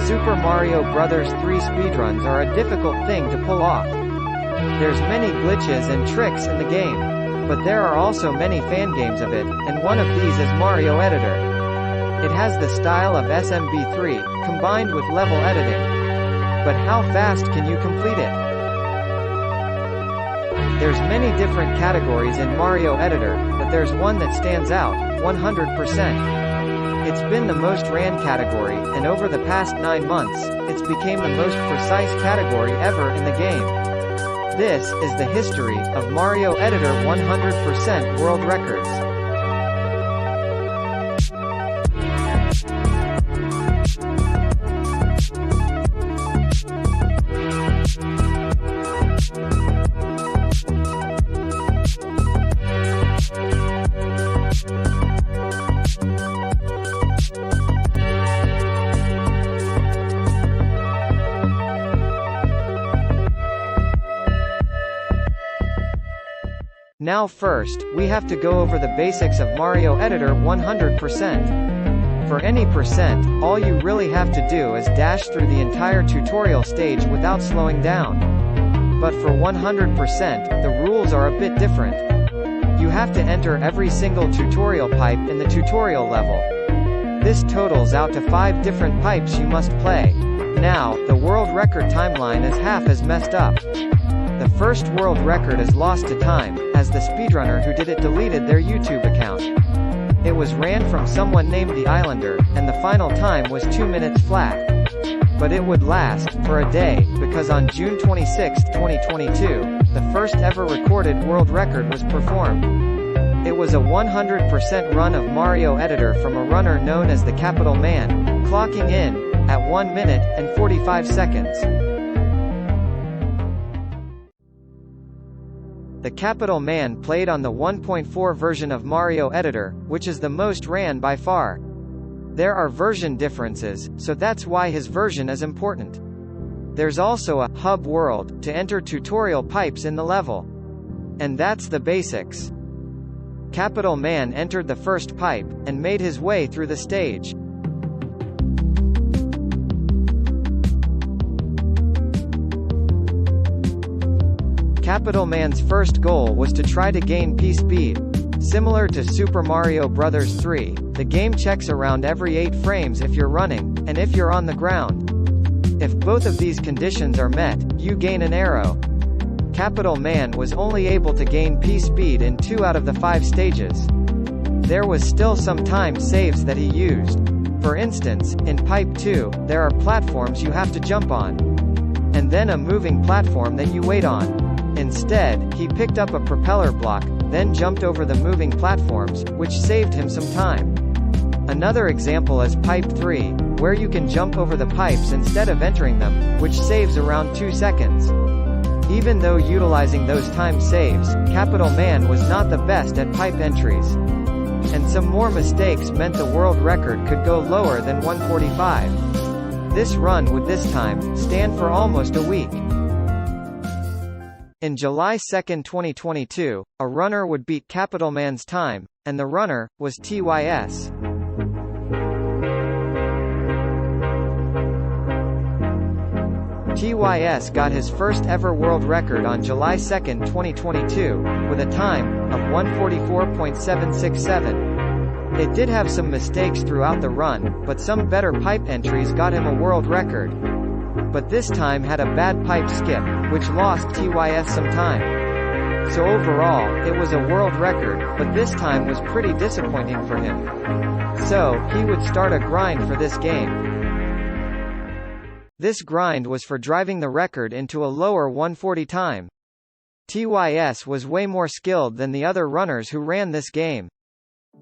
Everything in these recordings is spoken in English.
Super Mario Bros. 3 speedruns are a difficult thing to pull off. There's many glitches and tricks in the game. But there are also many fan games of it, and one of these is Mario Editor. It has the style of SMB3, combined with level editing. But how fast can you complete it? There's many different categories in Mario Editor, but there's one that stands out, 100%. It's been the most ran category, and over the past 9 months, it's became the most precise category ever in the game. This is the history of Mario Editor 100% World Records. Now first, we have to go over the basics of Mario Editor 100%. For any percent, all you really have to do is dash through the entire tutorial stage without slowing down. But for 100%, the rules are a bit different. You have to enter every single tutorial pipe in the tutorial level. This totals out to 5 different pipes you must play. Now, the world record timeline is half as messed up. The first world record is lost to time, as the speedrunner who did it deleted their YouTube account. It was ran from someone named The Islander, and the final time was 2 minutes flat. But it would last for a day, because on June 26, 2022, the first ever recorded world record was performed. It was a 100% run of Mario Editor from a runner known as the Capital Man, clocking in at 1 minute and 45 seconds. The Capital Man played on the 1.4 version of Mario Editor, which is the most ran by far. There are version differences, so that's why his version is important. There's also a hub world to enter tutorial pipes in the level. And that's the basics. Capital Man entered the first pipe, and made his way through the stage. Capital Man's first goal was to try to gain P-speed. Similar to Super Mario Bros. 3, the game checks around every 8 frames if you're running, and if you're on the ground. If both of these conditions are met, you gain an arrow. Capital Man was only able to gain P-speed in 2 out of the 5 stages. There was still some time saves that he used. For instance, in Pipe 2, there are platforms you have to jump on. And then a moving platform that you wait on. Instead, he picked up a propeller block, then jumped over the moving platforms, which saved him some time. Another example is Pipe 3, where you can jump over the pipes instead of entering them, which saves around 2 seconds. Even though utilizing those time saves, Capital Man was not the best at pipe entries. And some more mistakes meant the world record could go lower than 145. This run would this time stand for almost a week. In July 2, 2022, a runner would beat Capital Man's time, and the runner was TYS. TYS got his first ever world record on July 2, 2022, with a time of 144.767. It did have some mistakes throughout the run, but some better pipe entries got him a world record. But this time had a bad pipe skip, which lost TYS some time. So overall, it was a world record, but this time was pretty disappointing for him. So, he would start a grind for this game. This grind was for driving the record into a lower 140 time. TYS was way more skilled than the other runners who ran this game.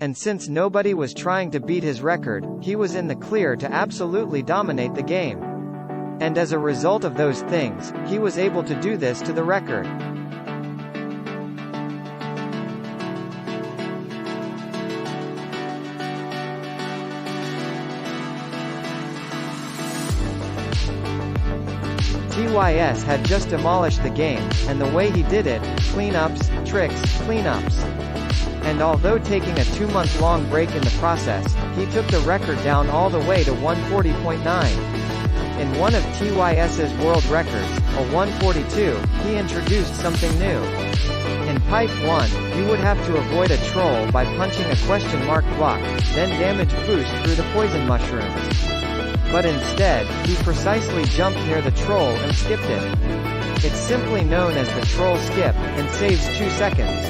And since nobody was trying to beat his record, he was in the clear to absolutely dominate the game. And as a result of those things, he was able to do this to the record. TYS had just demolished the game, and the way he did it, cleanups, tricks, cleanups. And although taking a 2-month-long break in the process, he took the record down all the way to 140.9. In one of TYS's world records, a 142, he introduced something new. In Pipe 1, you would have to avoid a troll by punching a question mark block, then damage boost through the poison mushrooms. But instead, he precisely jumped near the troll and skipped it. It's simply known as the troll skip, and saves 2 seconds.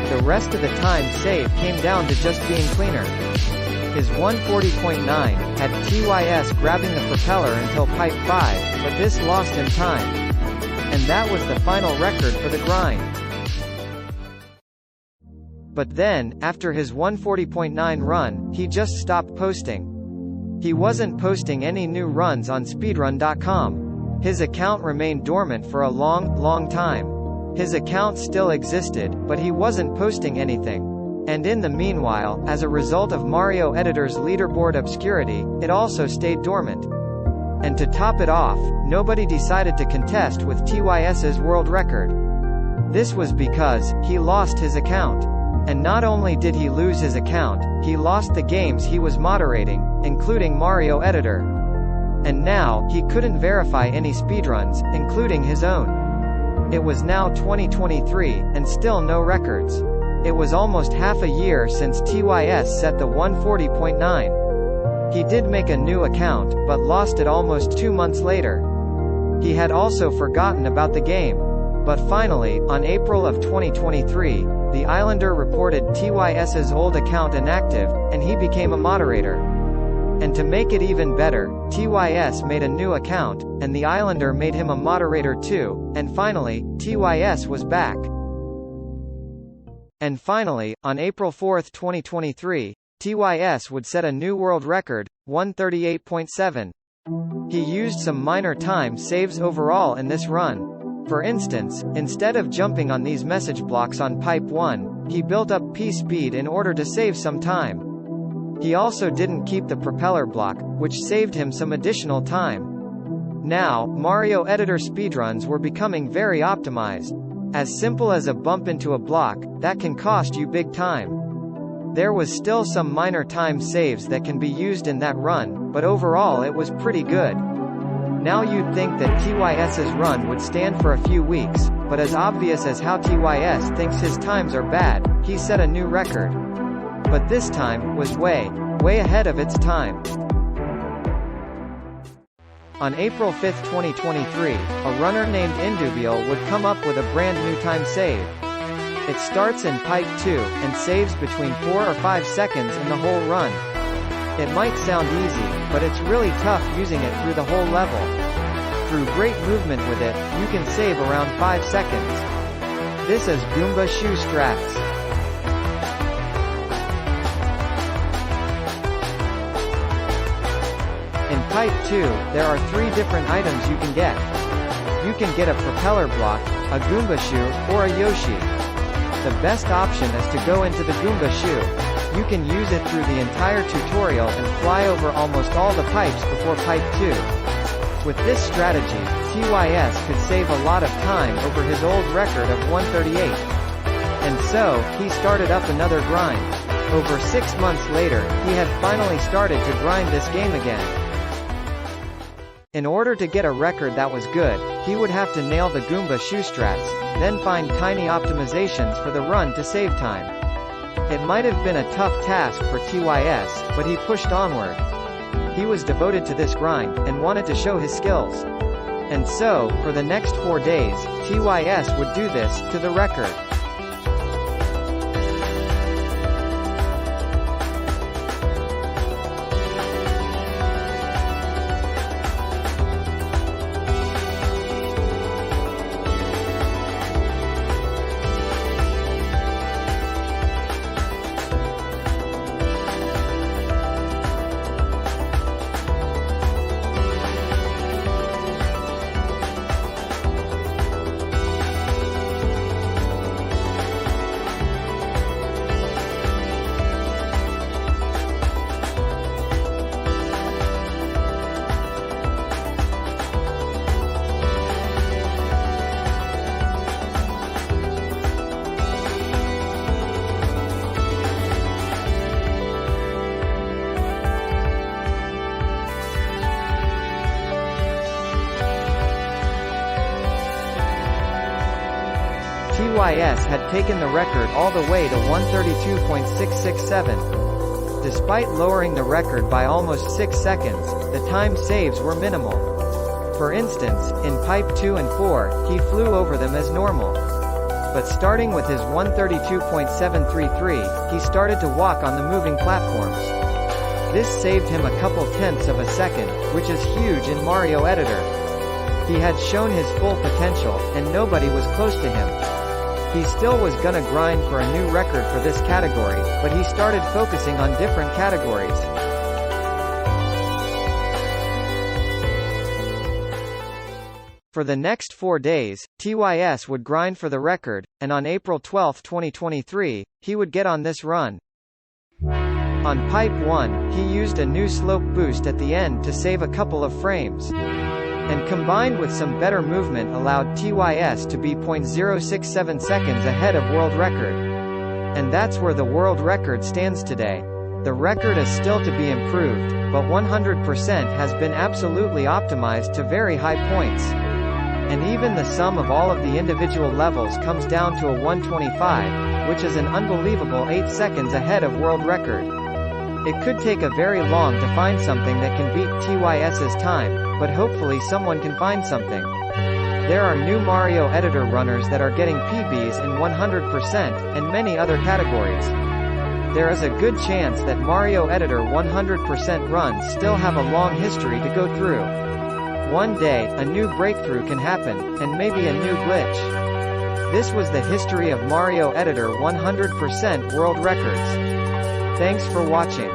The rest of the time save came down to just being cleaner. His 140.9 had TYS grabbing the propeller until Pipe 5, but this lost him time. And that was the final record for the grind. But then, after his 140.9 run, he just stopped posting. He wasn't posting any new runs on speedrun.com. His account remained dormant for a long time. His account still existed, but he wasn't posting anything. And in the meanwhile, as a result of Mario Editor's leaderboard obscurity, it also stayed dormant. And to top it off, nobody decided to contest with TYS's world record. This was because he lost his account. And not only did he lose his account, he lost the games he was moderating, including Mario Editor. And now, he couldn't verify any speedruns, including his own. It was now 2023, and still no records. It was almost half a year since TYS set the 140.9. He did make a new account, but lost it almost 2 months later. He had also forgotten about the game. But finally, on April of 2023, the Islander reported TYS's old account inactive, and he became a moderator. And to make it even better, TYS made a new account, and the Islander made him a moderator too, and finally, TYS was back. And finally, on April 4, 2023, TYS would set a new world record, 138.7. He used some minor time saves overall in this run. For instance, instead of jumping on these message blocks on Pipe 1, he built up P-speed in order to save some time. He also didn't keep the propeller block, which saved him some additional time. Now, Mario Editor speedruns were becoming very optimized. As simple as a bump into a block, that can cost you big time. There was still some minor time saves that can be used in that run, but overall it was pretty good. Now you'd think that TYS's run would stand for a few weeks, but as obvious as how TYS thinks his times are bad, he set a new record. But this time, was way ahead of its time. On April 5, 2023, a runner named Indubial would come up with a brand new time save. It starts in Pipe 2, and saves between 4 or 5 seconds in the whole run. It might sound easy, but it's really tough using it through the whole level. Through great movement with it, you can save around 5 seconds. This is Goomba Shoe Strats. In Pipe 2, there are 3 different items you can get. You can get a propeller block, a Goomba shoe, or a Yoshi. The best option is to go into the Goomba shoe. You can use it through the entire tutorial and fly over almost all the pipes before Pipe 2. With this strategy, TYS could save a lot of time over his old record of 138. And so, he started up another grind. Over 6 months later, he had finally started to grind this game again. In order to get a record that was good, he would have to nail the Goomba shoe strats, then find tiny optimizations for the run to save time. It might have been a tough task for TYS, but he pushed onward. He was devoted to this grind, and wanted to show his skills. And so, for the next 4 days, TYS would do this, to the record. TYS had taken the record all the way to 132.667. Despite lowering the record by almost 6 seconds, the time saves were minimal. For instance, in Pipe 2 and 4, he flew over them as normal. But starting with his 132.733, he started to walk on the moving platforms. This saved him a couple tenths of a second, which is huge in Mario Editor. He had shown his full potential, and nobody was close to him. He still was gonna grind for a new record for this category, but he started focusing on different categories. For the next 4 days, TYS would grind for the record, and on April 12, 2023, he would get on this run. On Pipe 1, he used a new slope boost at the end to save a couple of frames. And combined with some better movement allowed TYS to be 0.067 seconds ahead of world record. And that's where the world record stands today. The record is still to be improved, but 100% has been absolutely optimized to very high points. And even the sum of all of the individual levels comes down to a 125, which is an unbelievable 8 seconds ahead of world record. It could take a very long to find something that can beat TYS's time, but hopefully someone can find something. There are new Mario Editor runners that are getting PBs in 100%, and many other categories. There is a good chance that Mario Editor 100% runs still have a long history to go through. One day, a new breakthrough can happen, and maybe a new glitch. This was the history of Mario Editor 100% world records. Thanks for watching.